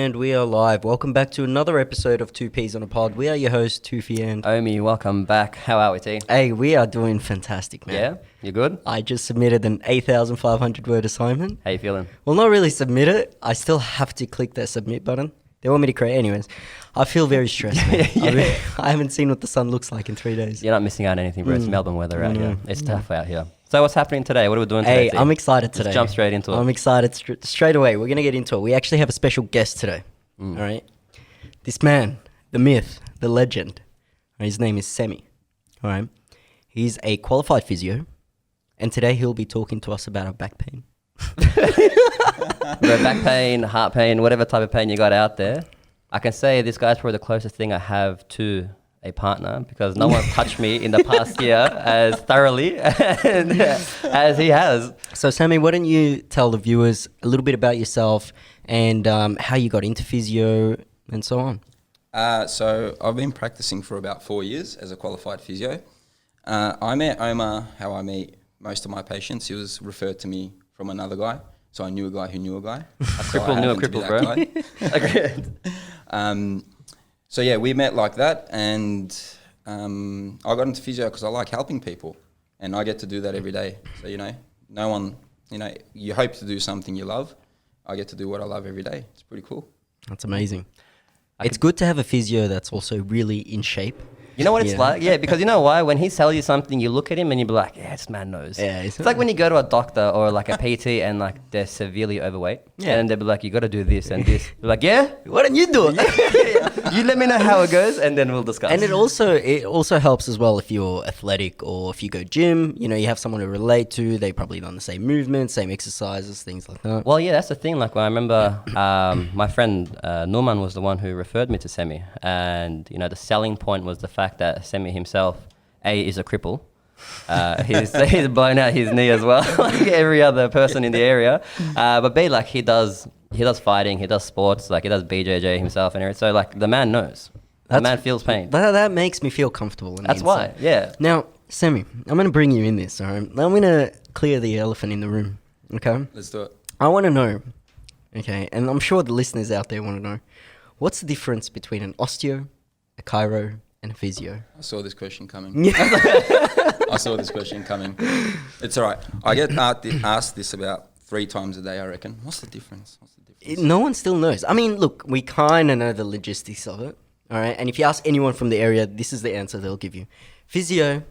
And we are live. Welcome back to another episode of Two Peas on a Pod. We are your hosts, Tufi and Omi, welcome back. How are we, T? Hey, we are doing fantastic, man. Yeah? You good? I just submitted an 8,500 word assignment. How you feeling? Well, not really submit it. I still have to click that submit button. They want me to create. Anyways, I feel very stressed, man. Yeah. I haven't seen what the sun looks like in 3 days. You're not missing out on anything, bro. It's Melbourne weather out here. It's tough out here. So what's happening today? What are we doing today, Hey, T? I'm excited today. Let's jump straight into it. I'm excited straight away. We're going to get into it. We actually have a special guest today. All right. This man, the myth, the legend, his name is Semih. All right. He's a qualified physio. And today he'll be talking to us about our back pain. Bro, back pain, heart pain, whatever type of pain you got out there. I can say this guy's probably the closest thing I have to a partner because no one's touched me in the past year as thoroughly and, as he has. So, Sami, why don't you tell the viewers a little bit about yourself and how you got into physio and so on? So I've been practicing for about 4 years as a qualified physio. I met Omar, how I meet most of my patients. He was referred to me from another guy. So I knew a guy who knew a guy. A cripple knew a cripple, bro. Okay. So yeah, we met like that, and I got into physio because I like helping people, and I get to do that every day. So no one, you hope to do something you love. I get to do what I love every day. It's pretty cool. That's amazing. It's good to have a physio that's also really in shape. You know what it's like? Yeah, because you know why? When he tells you something, you look at him and you be like, yeah, this man knows. Yeah, it's like when you go to a doctor or like a PT and like they're severely overweight. Yeah. And they'll be like, you got to do this and this. You're like, yeah? Why don't you do it? You let me know how it goes and then we'll discuss. And it also helps as well if you're athletic or if you go gym, you have someone to relate to. They probably done the same movements, same exercises, things like that. Well, yeah, that's the thing. Like when I remember my friend Norman was the one who referred me to Semih. And, the selling point was the fact that Semih himself, A, is a cripple. He's blown out his knee as well, like every other person in the area. But B, like he does fighting, he does sports, like he does BJJ himself and everything. So like the man knows. The man feels pain. That makes me feel comfortable. That's why, yeah. Now, Semih, I'm going to bring you in this, all right? I'm going to clear the elephant in the room, okay? Let's do it. I want to know, okay, and I'm sure the listeners out there want to know, what's the difference between an osteo, a chiro, and a physio? I saw this question coming. I saw this question coming. It's all right. I get asked this about 3 times a day, I reckon. What's the difference? No one still knows. I mean, look, we kind of know the logistics of it, all right? And if you ask anyone from the area, this is the answer they'll give you. Physio,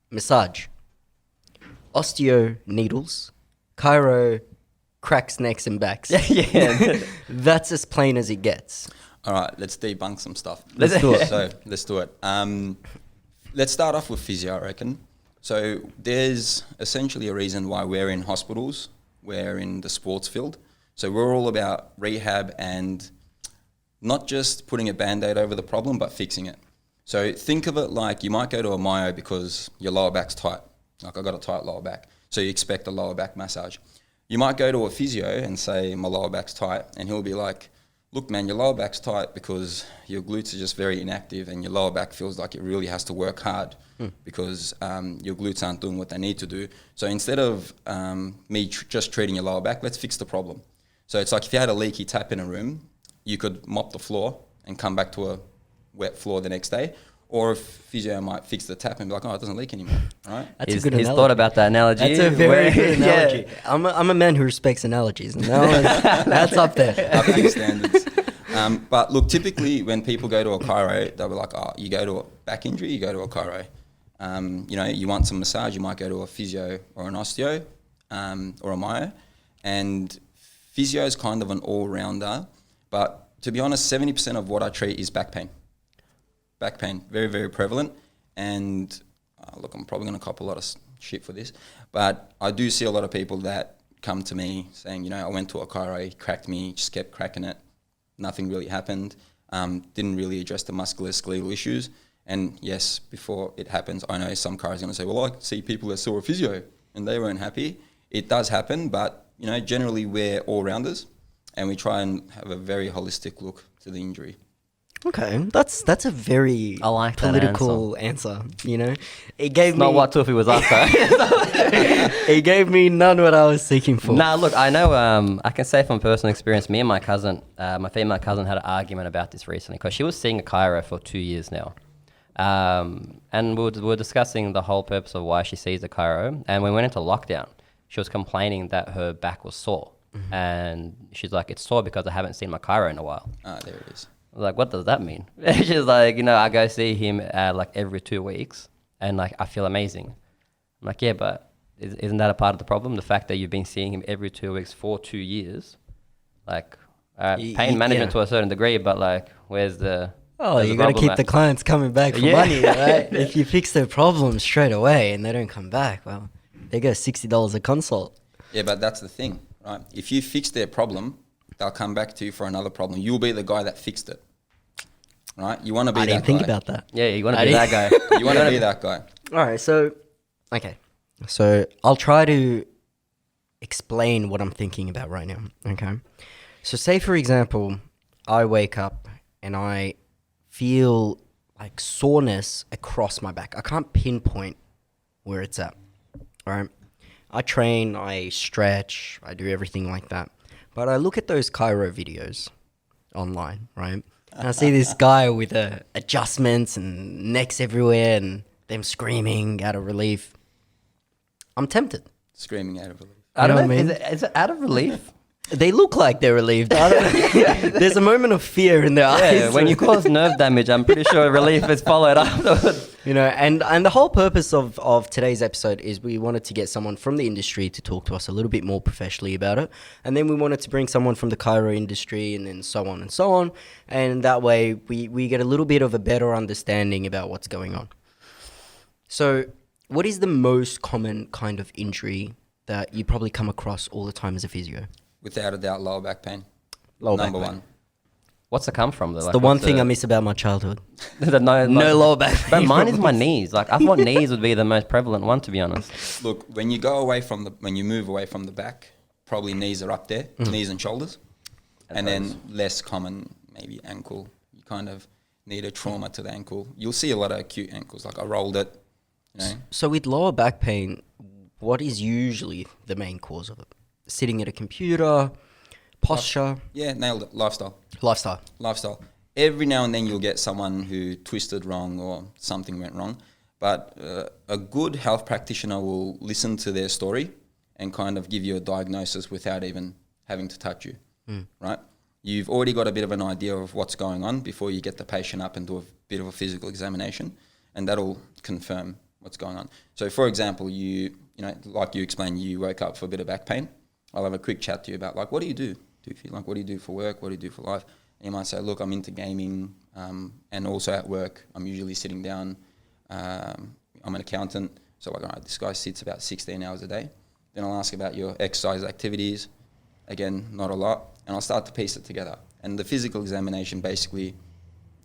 massage. Osteo, needles. Chiro, cracks, necks, and backs. Yeah. That's as plain as it gets. All right, let's debunk some stuff. Let's do it. So let's do it. Let's start off with physio, I reckon. So there's essentially a reason why we're in hospitals, we're in the sports field. So we're all about rehab and not just putting a Band-Aid over the problem, but fixing it. So think of it like you might go to a myo because your lower back's tight. Like I got a tight lower back. So you expect a lower back massage. You might go to a physio and say, my lower back's tight. And he'll be like, look, man, your lower back's tight because your glutes are just very inactive and your lower back feels like it really has to work hard because your glutes aren't doing what they need to do. So instead of me just treating your lower back, let's fix the problem. So it's like if you had a leaky tap in a room, you could mop the floor and come back to a wet floor the next day. Or if physio might fix the tap and be like, oh, it doesn't leak anymore, right? That's a good analogy. He's thought about that analogy. That's a very good analogy. Yeah. I'm a man who respects analogies. And that's up there. Up to standards. But look, typically when people go to a chiro, they'll be like, oh, you go to a back injury, you go to a chiro. You want some massage, you might go to a physio or an osteo or a myo. And physio is kind of an all-rounder. But to be honest, 70% of what I treat is back pain. Back pain, very, very prevalent. And look, I'm probably going to cop a lot of shit for this. But I do see a lot of people that come to me saying, I went to a chiro, he cracked me, just kept cracking it. Nothing really happened. Didn't really address the musculoskeletal issues. And yes, before it happens, I know some chiros are going to say, well, I see people that saw a physio and they weren't happy. It does happen, but generally we're all-rounders and we try and have a very holistic look to the injury. Okay, that's a very I like that political answer. You know, it gave Not me what Tuffy was after. it gave me none what I was seeking for. Nah, look, I know. I can say from personal experience, me and my cousin, my female cousin, had an argument about this recently because she was seeing a chiro for 2 years now, and we were discussing the whole purpose of why she sees a chiro. And when we went into lockdown, she was complaining that her back was sore, and she's like, "It's sore because I haven't seen my chiro in a while." Ah, there it is. I was like, what does that mean? She's like, I go see him like every 2 weeks, and like I feel amazing. I'm like, yeah, but isn't that a part of the problem? The fact that you've been seeing him every 2 weeks for 2 years, like pain management to a certain degree, but like, where's the You got to keep the clients coming back for money, right? If you fix their problem straight away and they don't come back, well, they go $60 a consult. Yeah, but that's the thing, right? If you fix their problem, they'll come back to you for another problem. You'll be the guy that fixed it, right? You want to be that guy. I didn't think about that. Yeah, you want to be that guy. You want to be that guy. All right, so I'll try to explain what I'm thinking about right now, okay? So say, for example, I wake up and I feel like soreness across my back. I can't pinpoint where it's at, all right? I train, I stretch, I do everything like that. But I look at those chiro videos online, right? And I see this guy with adjustments and necks everywhere and them screaming out of relief. I'm tempted. Screaming out of relief. I don't know know. what I mean? Is it out of relief? They look like they're relieved. I don't know. There's a moment of fear in their Yeah, eyes. when you cause nerve damage, I'm pretty sure relief is followed afterwards. And the whole purpose of today's episode is we wanted to get someone from the industry to talk to us a little bit more professionally about it. And then we wanted to bring someone from the chiro industry and then so on and so on. And that way we get a little bit of a better understanding about what's going on. So what is the most common kind of injury that you probably come across all the time as a physio? Without a doubt, lower back pain. Lower Number back pain. one. What's it come from? Though? It's the one thing I miss about my childhood. no lower back But pain mine is my problems. knees. Like I thought knees would be the most prevalent one, to be honest. Look, when you move away from the back, probably knees are up there, knees and shoulders. And then less common, maybe ankle. You kind of need a trauma to the ankle. You'll see a lot of acute ankles, like I rolled it, So with lower back pain, what is usually the main cause of it? Sitting at a computer, posture, Yeah, nailed it. Lifestyle. lifestyle. Every now and then you'll get someone who twisted wrong or something went wrong. But a good health practitioner will listen to their story and kind of give you a diagnosis without even having to touch you, right? You've already got a bit of an idea of what's going on before you get the patient up and do a bit of a physical examination, and that'll confirm what's going on. So, for example, like you explained, you woke up for a bit of back pain. I'll have a quick chat to you about, like, what do you do? What do you do for work? What do you do for life? And you might say, look, I'm into gaming, and also at work, I'm usually sitting down. I'm an accountant, so like, all right, this guy sits about 16 hours a day. Then I'll ask about your exercise activities. Again, not a lot. And I'll start to piece it together. And the physical examination basically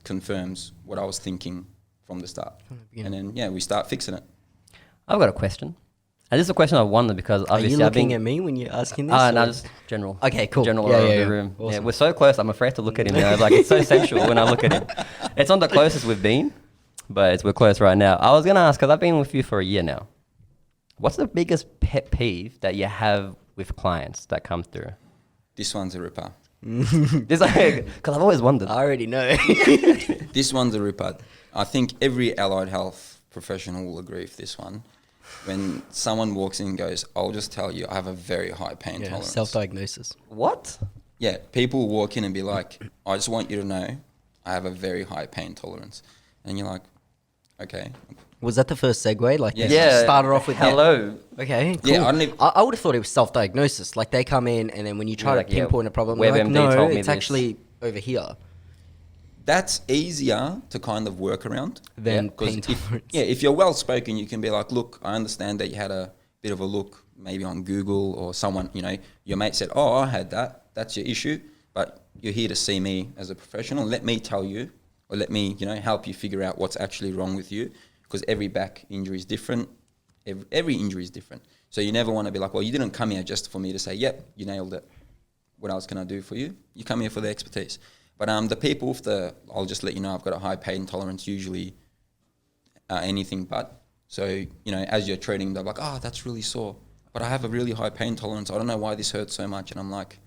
confirms what I was thinking from the start. And then, we start fixing it. I've got a question. And this is a question I wondered because Are obviously you looking at me when you're asking this? No, or- just general. Okay, cool. General Yeah, aura yeah, of yeah. the room. Awesome. Yeah, we're so close. I'm afraid to look at him now. Like it's so sensual when I look at him. It's not the closest we've been, but we're close right now. I was gonna ask because I've been with you for a year now. What's the biggest pet peeve that you have with clients that come through? This one's a ripper. This because I've always wondered. I already know. This one's a ripper. I think every allied health professional will agree with this one. When someone walks in and goes, I'll just tell you, I have a very high pain tolerance. Self-diagnosis. What? Yeah, people walk in and be like, I just want you to know I have a very high pain tolerance. And you're like, okay. Was that the first segue? Like, Yeah. they Yeah. started off with hello. Okay, cool. Yeah, I don't even- I would have thought it was self-diagnosis. Like, they come in and then when you try You're like, to yeah, pinpoint a problem, they're like, WebMD no, told me it's this." actually over here. That's easier to kind of work around Than 'cause pain tolerance. if you're well spoken, you can be like, look, I understand that you had a bit of a look maybe on Google or someone, your mate said, oh, I had that. That's your issue. But you're here to see me as a professional. Let me tell you, or let me, help you figure out what's actually wrong with you, because every back injury is different. Every injury is different. So you never want to be like, well, you didn't come here just for me to say, yep, you nailed it. What else can I do for you? You come here for the expertise. But the people with I'll just let you know, I've got a high pain tolerance usually, anything but. So, you know, as you're treating, they're like, oh, that's really sore. But I have a really high pain tolerance. I don't know why this hurts so much. And I'm like,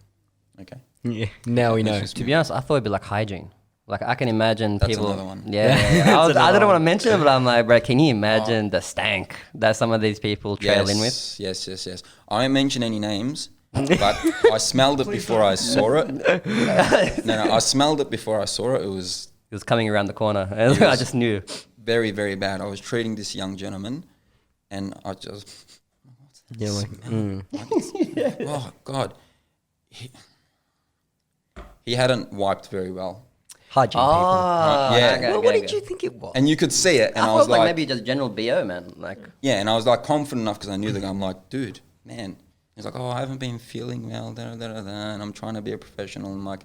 okay. Yeah, now we know. To be honest, I thought it'd be like hygiene. Like I can imagine That's people. another one. Yeah. I didn't want to mention it, but I'm like, bro, can you imagine the stank that some of these people trail in with? Yes. I won't mention any names, but I smelled it before I saw it. No, I smelled it before I saw it. It was coming around the corner. I just knew. very, very bad. I was treating this young gentleman, and I just, Yeah, like, oh God, he hadn't wiped very well, hygiene people. Yeah. Well, what did you think it was? and you could see it. And I I was thought like like, maybe just general BO, man. Like, yeah, and I was like confident enough because I knew the guy. I'm like, dude, man. He's like, oh, I haven't been feeling well, and I'm trying to be a professional. I'm like,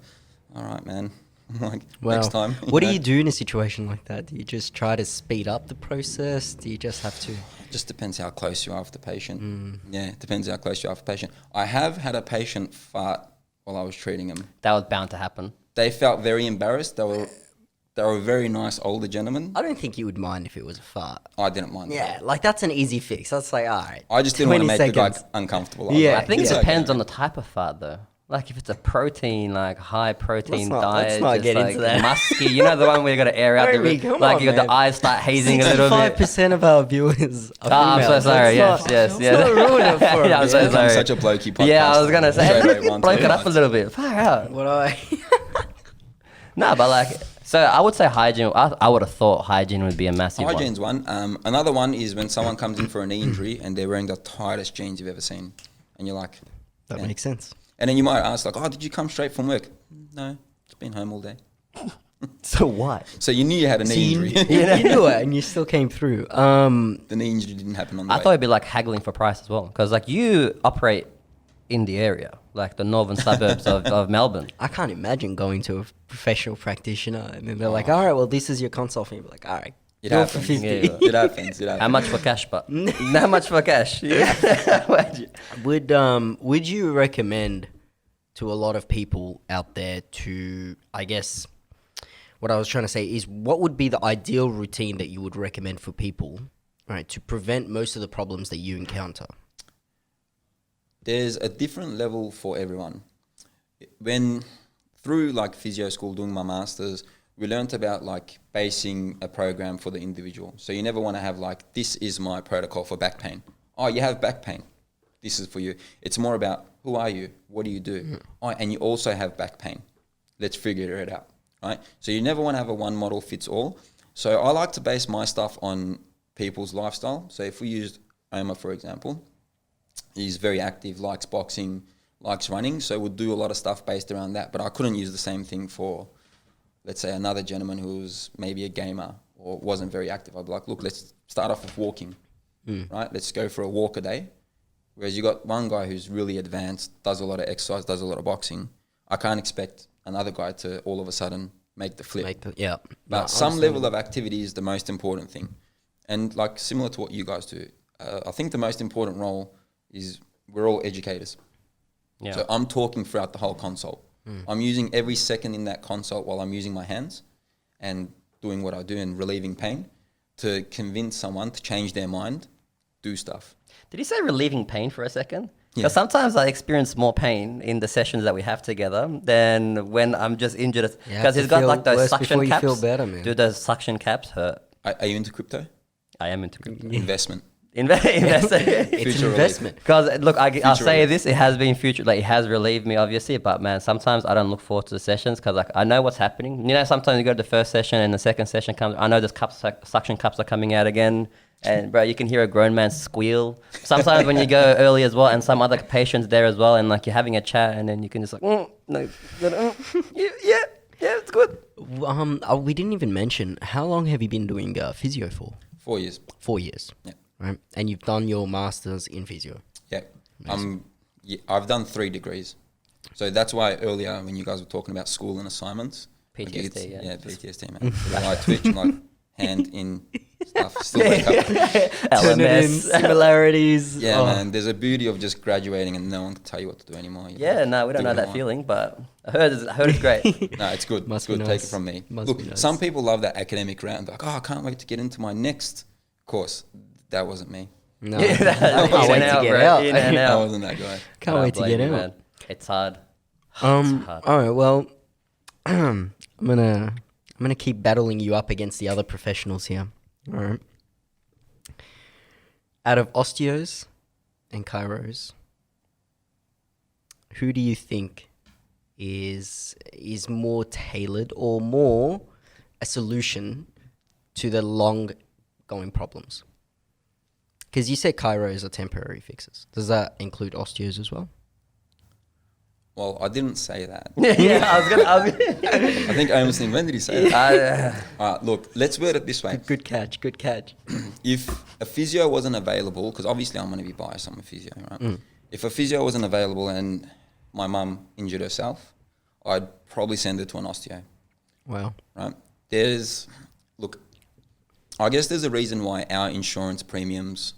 all right, man. I'm like, next time. What do know? you do in a situation like that? Do you just try to speed up the process? Do you just have to? Just depends how close you are with the patient. Yeah, it depends how close you are with the patient. I have had a patient fart while I was treating him. that was bound to happen. They felt very embarrassed. They were a very nice older gentleman. I don't think you would mind if it was a fart. I didn't mind Yeah, that. like that's an easy fix. That's like, all right. I just didn't want to 20 make the seconds. guy uncomfortable. was Yeah. I think "It's it okay." depends on the type of fart, though. Like if it's a protein, like high protein diet, let's not just get like into that. musky. You know the one where you got to air out the Jeremy, come like on, you got man. the eyes start hazing a little bit. 65% of our viewers are I'm so females. sorry. Let's Yes. not ruin it for Yeah, I'm them. It's so become sorry. such a blokey podcast. Yeah, I was gonna say, Straight away, one, bloke two, it up a one. little bit. Far out. What I No, but like, so I would say hygiene. I would have thought hygiene would be a massive one. Hygiene's one. Another one is when someone comes in for a knee injury and they're wearing the tightest jeans you've ever seen. And you're like... that yeah. makes sense. And then you might ask like, oh, did you come straight from work? No, it's been home all day. So what? So you knew you had a knee injury. You knew it, and you still came through. The knee injury didn't happen on the I way. thought it'd be like haggling for price as well, because like you operate in the area, like the northern suburbs of Melbourne. I can't imagine going to a professional practitioner and then they're like, all right, well, this is your consult fee. You're like, all right, It do it for happens. 50. Yeah. It happens. How much for cash, but how much for cash? Yeah. Would you recommend to a lot of people out there to, I guess, what I was trying to say is what would be the ideal routine that you would recommend for people, right, to prevent most of the problems that you encounter? There's a different level for everyone. When through like physio school doing my masters, we learnt about like basing a program for the individual. So you never want to have like, this is my protocol for back pain. Oh, you have back pain. This is for you. It's more about who are you? What do you do? Oh, and you also have back pain. Let's figure it out, right? So you never want to have a one model fits all. So I like to base my stuff on people's lifestyle. So if we used Omar, for example, he's very active, likes boxing, likes running. So we'll do a lot of stuff based around that. But I couldn't use the same thing for, let's say, another gentleman who was maybe a gamer or wasn't very active. I'd be like, look, let's start off with walking, right? Let's go for a walk a day. Whereas you got one guy who's really advanced, does a lot of exercise, does a lot of boxing. I can't expect another guy to all of a sudden make the flip. But some level of activity is the most important thing. And like similar to what you guys do, I think the most important role is we're all educators. Yeah. So I'm talking throughout the whole consult. I'm using every second in that consult while I'm using my hands and doing what I do and relieving pain to convince someone to change their mind, do stuff. Did you say relieving pain for a second? Yeah. Because sometimes I experience more pain in the sessions that we have together than when I'm just injured. Because he's got like those suction caps. You feel better, man. Do those suction caps hurt? Are you into crypto? I am into crypto. Investment. Invest. It's Future an investment. Because look, I'll Future say relief. this: it has been future, like it has relieved me, obviously. But man, sometimes I don't look forward to the sessions because like I know what's happening. You know, sometimes you go to the first session and the second session comes. I know there's suction cups are coming out again, and bro, you can hear a grown man squeal. Sometimes when you go early as well, and some other patients there as well, and like you're having a chat, and then you can just like, yeah, it's good. We didn't even mention, how long have you been doing physio for? 4 years. 4 years. Yeah. Right? And you've done your master's in physio. Yeah. I've done 3 degrees. So that's why earlier when you guys were talking about school and assignments. PTSD, yeah. Yeah, PTSD, man. The eye twitch, like hand in stuff. Still wake up. Turn it in, LMS. similarities. Yeah, Oh. man. There's a beauty of just graduating and no one can tell you what to do anymore. You Yeah, no, we don't do know what you that want. feeling, but I heard it's great. No, it's good. Must it's be good. Take nice. it from me. Must Look, be nice. some people love that academic round. Like, oh, I can't wait to get into my next course. That wasn't me. No, Yeah, I in can't wait and to out, get bro. out. In and I out. wasn't that guy. Can't I wait to blame get you, out. man. It's hard. All hard. right. Well, I'm gonna keep battling you up against the other professionals here. All right. Out of osteos and chiros, who do you think is more tailored or more a solution to the long going problems? Because you said chiros are temporary fixes. Does that include osteos as well? Well, I didn't say that. Yeah, I was gonna. I think I almost when did he say that? I, All right, look, let's word it this way. Good catch. Good catch. If a physio wasn't available, because obviously I'm going to be biased, I'm a physio, right? If a physio wasn't available and my mum injured herself, I'd probably send her to an osteo, Wow. right? I guess there's a reason why our insurance premiums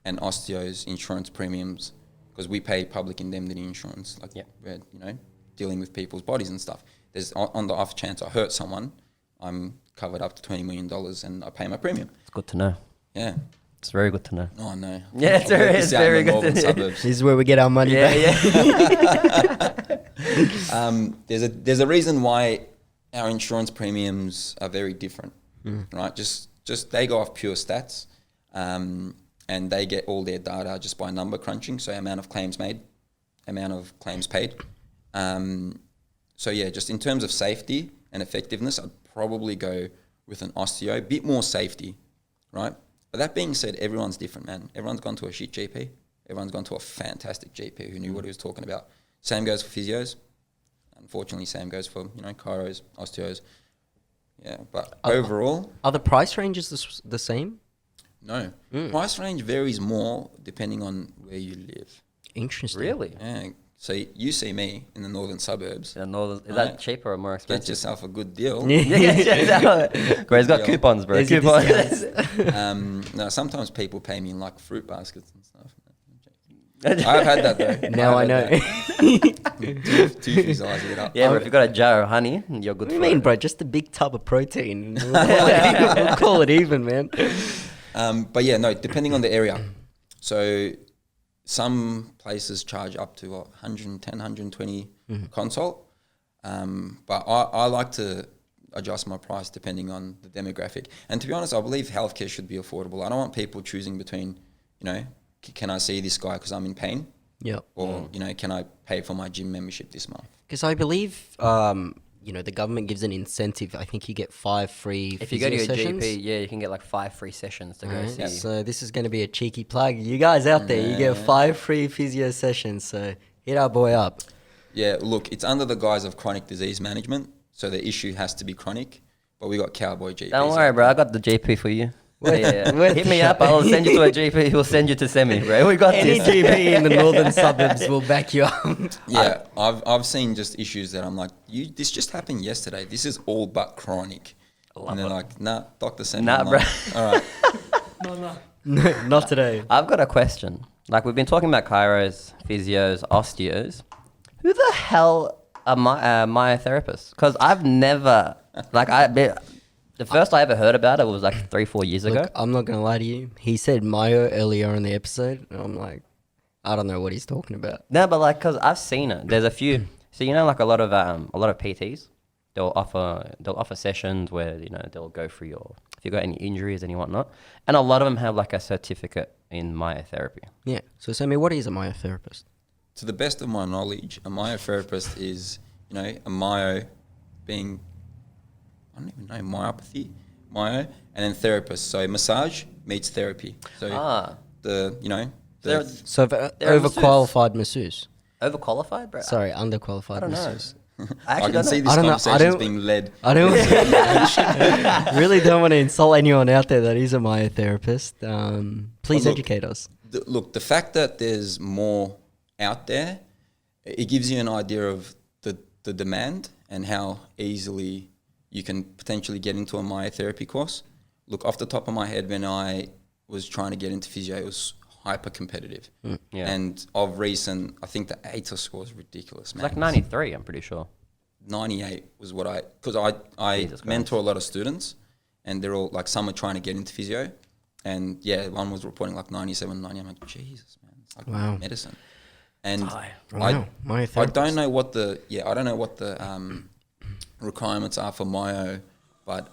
and osteos insurance premiums, because we pay public indemnity insurance, like we're, dealing with people's bodies and stuff. There's on the off chance I hurt someone, I'm covered up to $20 million and I pay my premium. it's good to know. Yeah. It's very good to know. Oh no. Yeah, it's very- it's very good to know. Suburbs. This is where we get our money Yeah, back. yeah. There's a reason why our insurance premiums are very different, right? Just they go off pure stats, and they get all their data just by number crunching. So amount of claims made, amount of claims paid. So yeah, just in terms of safety and effectiveness, I'd probably go with an osteo, a bit more safety, right? But that being said, everyone's different, man. Everyone's gone to a shit GP. Everyone's gone to a fantastic GP who knew what he was talking about. Same goes for physios. Unfortunately, same goes for, chiros, osteos. Yeah, but overall, Are the price ranges the same? no. Price range varies more depending on where you live. Interesting. Really? Yeah. So you see me in the northern suburbs. Yeah, no, is Right. that cheaper or more Get expensive? yourself a good deal. Yeah. Great, he's got Yeah. coupons, bro. There's your Coupons. No, sometimes people pay me in like fruit baskets and stuff. I've had that though. Now I I've know. had that. Two fizz eyes it up. Yeah, bro, if you've got a jar of honey, you're good What do you for mean, it. bro? Just a big tub of protein. We'll call it even, man. But yeah, no, depending on the area. So some places charge up to 110, 120 consult. But I like to adjust my price depending on the demographic. And to be honest, I believe healthcare should be affordable. I don't want people choosing between, can I see this guy because I'm in pain? Yep. Or, can I pay for my gym membership this month? Because I believe, the government gives an incentive. I think you get 5 free If you go to your physio sessions. GP, yeah, you can get like 5 free sessions to go Right, see. so this is going to be a cheeky plug. You guys out there, you get 5 free physio sessions. So hit our boy up. Yeah, look, it's under the guise of chronic disease management. So the issue has to be chronic. But we got cowboy GPs. Don't worry, bro. I got the GP for you. Yeah. Worth Hit the me shot. up. I'll send you to a GP. He'll send you to Semih, bro. We got Any this. GP in the northern suburbs will back you up. Yeah, I've seen just issues that I'm like, this just happened yesterday. This is all but chronic. And they're like, nah, doctor sent me. Nah, I'm bro. like, all right. No, not today. I've got a question. Like, we've been talking about chiros, physios, osteos. Who the hell are my therapists? Because I've never, the first I ever heard about it was like 3-4 years ago. Look, I'm not going to lie to you. He said Myo earlier in the episode. And I'm like, I don't know what he's talking about. No, but like, cause I've seen it. There's a few. So like a lot of PTs, they'll offer sessions where they'll go through if you got any injuries and whatnot, and a lot of them have like a certificate in myotherapy. Yeah. So, Sami, what is a myotherapist? To the best of my knowledge, a myotherapist is, a myo being, I don't even know, myopathy, myo, and then therapist. So massage meets therapy. So They're So, They're a overqualified masseuse. overqualified, bro. Sorry, underqualified I don't know. masseuse. I I actually can don't see know. this I don't know. conversation is being led. I don't really don't want to insult anyone out there that is a myotherapist. Please Well, look, educate us. Look, the fact that there's more out there, it gives you an idea of the demand and how easily you can potentially get into a myotherapy course. look, off the top of my head, when I was trying to get into physio, it was hyper competitive. Yeah. And of recent, I think the ATA score is ridiculous, man. Like 93, I'm pretty sure. 98 was what because I Jesus Christ. mentor a lot of students, and they're all like, some are trying to get into physio, and yeah, one was reporting like 97, 90. I'm like, Jesus, man, it's like Wow. medicine. And High. Wow. I don't know what the requirements are for myo, but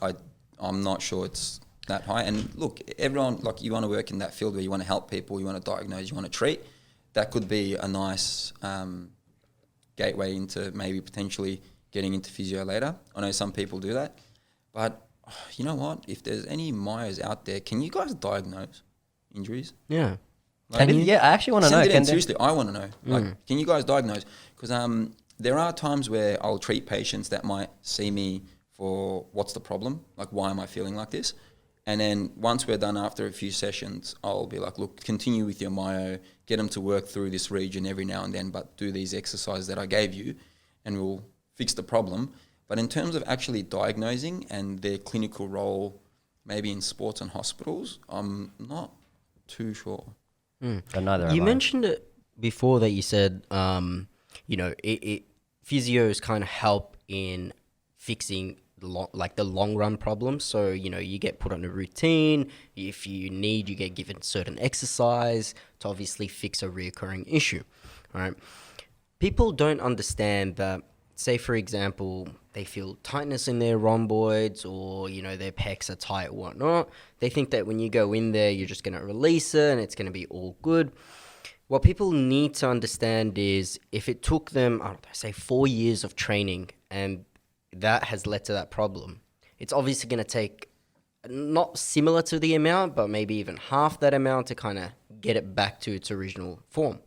I'm not sure it's that high. And look, everyone, like, you want to work in that field where you want to help people, you want to diagnose, you want to treat. That could be a nice gateway into maybe potentially getting into physio later. I know some people do that, but you know what? If there's any myos out there, can you guys diagnose injuries? Yeah. Like, Can you? Yeah, I actually want to know. send it in. Can they- Seriously, I want to know. Like, can you guys diagnose? Because there are times where I'll treat patients that might see me for what's the problem, like why am I feeling like this, and then once we're done after a few sessions, I'll be like, look, continue with your myo, get them to work through this region every now and then, but do these exercises that I gave you, and we'll fix the problem. But in terms of actually diagnosing and their clinical role, maybe in sports and hospitals, I'm not too sure. But neither am You I. mentioned it before that you said, physios kind of help in fixing the long run problems. So, you get put on a routine. If you need, you get given certain exercise to obviously fix a reoccurring issue, right? People don't understand that, say, for example, they feel tightness in their rhomboids or, their pecs are tight or whatnot. They think that when you go in there, you're just going to release it and it's going to be all good. What people need to understand is if it took them, I don't know, say 4 years of training and that has led to that problem, it's obviously going to take not similar to the amount, but maybe even half that amount to kind of get it back to its original form.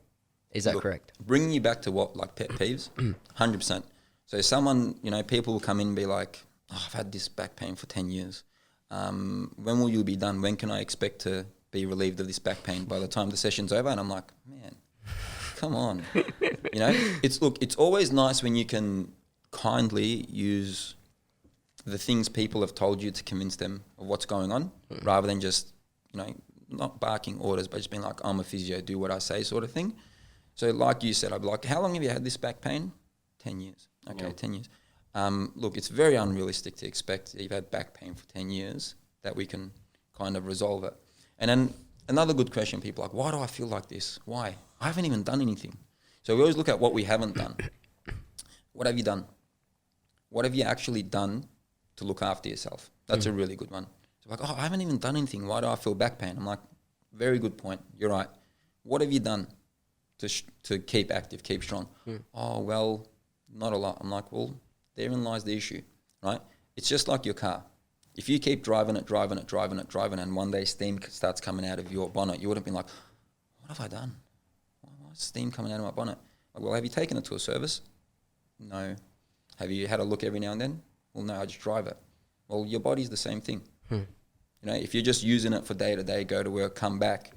Is that correct? Bringing you back to what, like pet peeves, 100%. So someone, people will come in and be like, I've had this back pain for 10 years. When will you be done? When can I expect to be relieved of this back pain by the time the session's over? And I'm like, man, come on. It's always nice when you can kindly use the things people have told you to convince them of what's going on, rather than just, not barking orders, but just being like, I'm a physio, do what I say sort of thing. So like you said, I'd be like, how long have you had this back pain? 10 years. Okay, 10 years. Look, it's very unrealistic to expect you've had back pain for 10 years that we can kind of resolve it. And then another good question, people are like, why do I feel like this? Why? I haven't even done anything. So we always look at what we haven't done. What have you done? What have you actually done to look after yourself? That's a really good one. So like, I haven't even done anything. Why do I feel back pain? I'm like, very good point. You're right. What have you done to keep active, keep strong? Oh, well, not a lot. I'm like, well, therein lies the issue, right? It's just like your car. If you keep driving it, and one day steam starts coming out of your bonnet, you wouldn't be like, what have I done? Why is steam coming out of my bonnet? Like, well, have you taken it to a service? No. Have you had a look every now and then? Well, no, I just drive it. Well, your body's the same thing. If you're just using it for day to day, go to work, come back,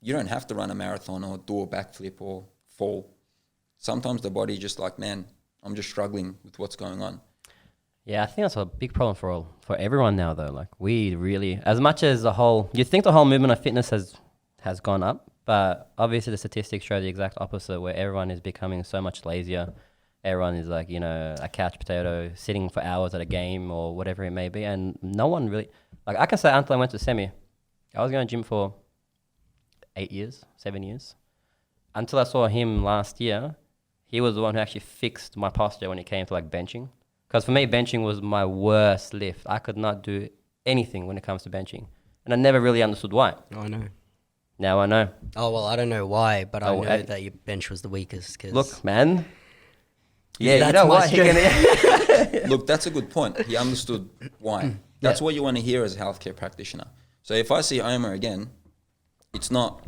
you don't have to run a marathon or do a backflip or fall. Sometimes the body just like, man, I'm just struggling with what's going on. Yeah, I think that's a big problem for everyone now, though. Like, we really, as much as you think the whole movement of fitness has gone up, but obviously the statistics show the exact opposite, where everyone is becoming so much lazier. Everyone is like, a couch potato, sitting for hours at a game or whatever it may be, and no one really, like, I can say until I went to Semih, I was going to gym for 7 years, until I saw him last year. He was the one who actually fixed my posture when it came to like benching. Because for me, benching was my worst lift. I could not do anything when it comes to benching. And I never really understood why. Oh, I know. Now I know. Oh, well, I don't know why, but I Oh, know that your bench was the weakest. Cause Look, man. Yeah, you That's know my what? strength. Look, that's a good point. He understood why. That's what you want to hear as a healthcare practitioner. So if I see Omer again, he's not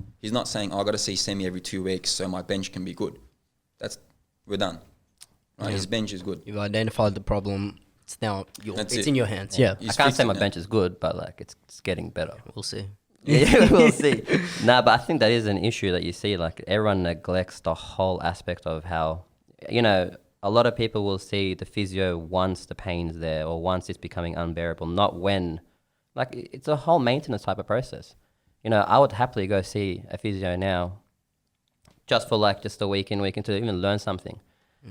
saying, I got to see Semih every 2 weeks so my bench can be good. We're done. Right? His bench is good. You've identified the problem. It's now That's it's it. in your hands. Yeah, He's I can't say fixing my it. bench is good, but like it's getting better. we'll see. Yeah, we'll see. Nah, but I think that is an issue that you see. Like, everyone neglects the whole aspect of how, a lot of people will see the physio once the pain's there or once it's becoming unbearable, not when, Like it's a whole maintenance type of process. You know, I would happily go see a physio now just for like just a week in, week in, to even learn something.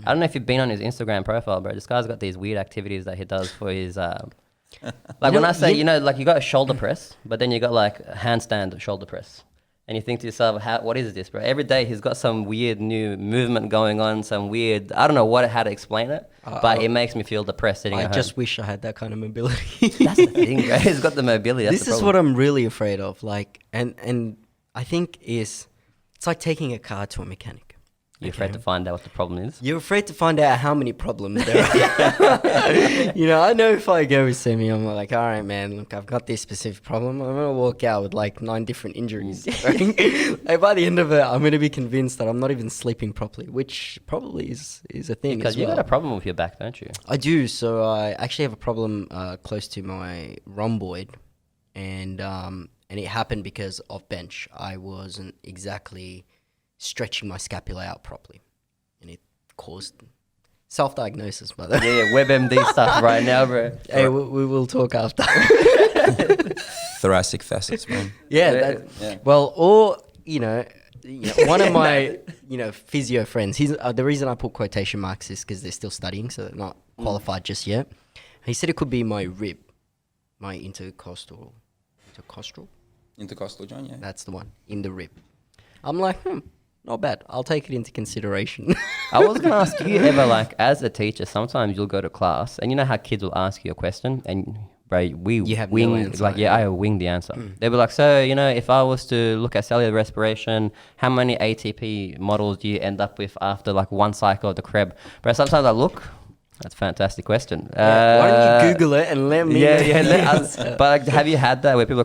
I don't know if you've been on his Instagram profile, bro. This guy's got these weird activities that he does for his, like when I say, you know, like you got a shoulder press, but then you got like a handstand shoulder press. And you think to yourself, what is this, bro? Every day he's got some weird new movement going on, some weird, I don't know how to explain it, but it makes me feel depressed sitting at home. I just wish I had that kind of mobility. That's the thing, bro. He's got the mobility. That's This the is problem. what I'm really afraid of. Like, and I think it's like taking a car to a mechanic. You're afraid to find out what the problem is? You're afraid to find out how many problems there are. You know, I know if I go with Semih, I'm like, all right, man, look, I've got this specific problem. I'm going to walk out with like 9 different injuries. Like, by the end of it, I'm going to be convinced that I'm not even sleeping properly, which probably is a thing. Because as you well. got a problem with your back, don't you? I do. So I actually have a problem close to my rhomboid, and it happened because of bench. I wasn't exactly stretching my scapula out properly, and it caused self-diagnosis, by the way. Yeah, WebMD stuff right now, bro. Hey, we will talk after. Thoracic facets, man. Yeah. Yeah. Well, or one of my physio friends. He's the reason I put quotation marks is because they're still studying, so they're not qualified just yet. He said it could be my rib, my intercostal Intercostal joint, yeah. That's the one, in the rib. I'm like, not bad. I'll take it into consideration. I was going to ask, do you ever, like, as a teacher, sometimes you'll go to class, and you know how kids will ask you a question, and, bro, You have no wing, answer. like, yeah, I wing the answer. They'll be like, so, you know, if I was to look at cellular respiration, how many ATP models do you end up with after, like, one cycle of the Krebs? But sometimes I look, that's a fantastic question. Why don't you Google it and let me... But like, have you had that where people